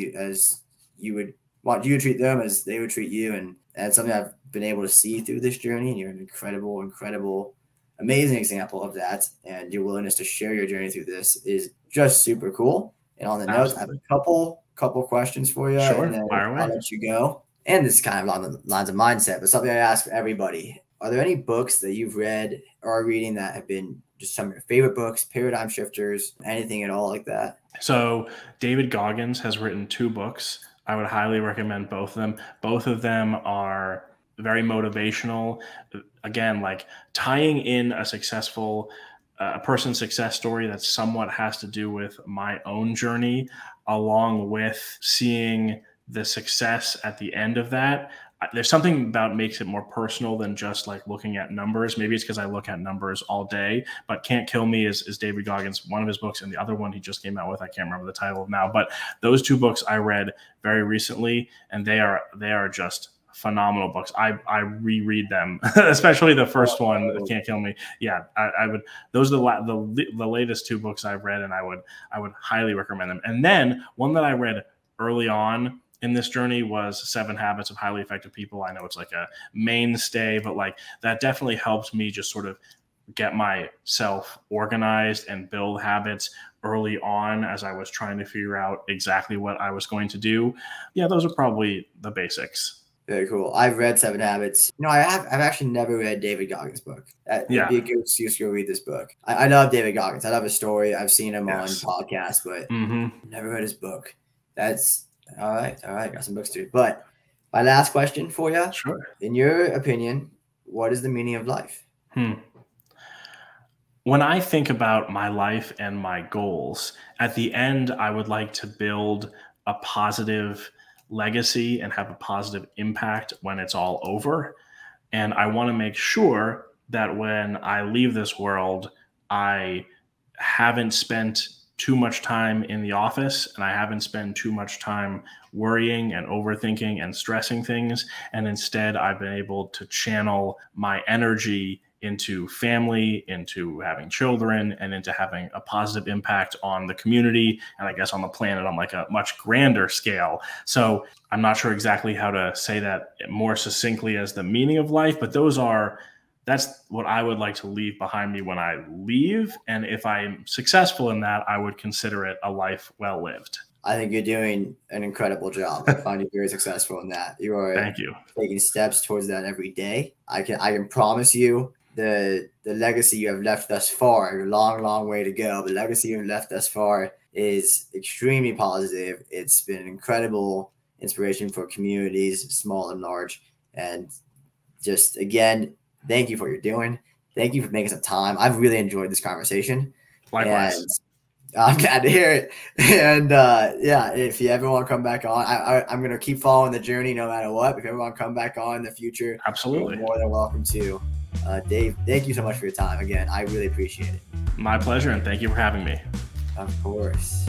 you would want you to treat them as they would treat you. And that's something I've been able to see through this journey. And you're an incredible, amazing example of that. And your willingness to share your journey through this is just super cool. And on the notes, I have a couple questions for you. Sure, and then fire away. I'll let you go. And this is kind of along the lines of mindset, but something I ask for everybody. Are there any books that you've read or are reading that have been just some of your favorite books, paradigm shifters, anything at all like that? So David Goggins has written 2 books. I would highly recommend both of them. Both of them are very motivational. Again, like tying in a person's success story that somewhat has to do with my own journey, along with seeing the success at the end of that. There's something about makes it more personal than just like looking at numbers. Maybe it's because I look at numbers all day, but Can't Kill Me is David Goggins, one of his books, and the other one he just came out with, I can't remember the title now, but those 2 books I read very recently, and they are just phenomenal books. I reread them, especially the first one, Can't Kill Me. Yeah, I would. Those are the latest 2 books I've read, and I would highly recommend them. And then one that I read early on in this journey was 7 Habits of Highly Effective People. I know it's like a mainstay, but like that definitely helped me just sort of get myself organized and build habits early on as I was trying to figure out exactly what I was going to do. Yeah, those are probably the basics. Very cool. I've read 7 Habits. I've actually never read David Goggins' book. It'd be a good excuse to go read this book. I love David Goggins. I love his story. I've seen him on podcasts, but never read his book. That's all right. Got some books to read. But my last question for you. Sure. In your opinion, what is the meaning of life? When I think about my life and my goals, at the end, I would like to build a positive legacy and have a positive impact when it's all over. And I want to make sure that when I leave this world, I haven't spent too much time in the office and I haven't spent too much time worrying and overthinking and stressing things. And instead, I've been able to channel my energy into family, into having children, and into having a positive impact on the community, and I guess on the planet on like a much grander scale. So I'm not sure exactly how to say that more succinctly as the meaning of life, but that's what I would like to leave behind me when I leave. And if I'm successful in that, I would consider it a life well lived. I think you're doing an incredible job. I find you very successful in that. You are Thank you. Taking steps towards that every day. I can promise you the legacy you have left thus far, a long way to go. The legacy you've left thus far is extremely positive. It's been an incredible inspiration for communities, small and large. And just again, thank you for what you're doing. Thank you for making some time. I've really enjoyed this conversation. Likewise. And I'm glad to hear it. And if you ever want to come back on, I'm going to keep following the journey no matter what. If you ever want to come back on in the future, absolutely, you're more than welcome to. Dave, thank you so much for your time. Again, I really appreciate it. My pleasure, and thank you for having me. Of course.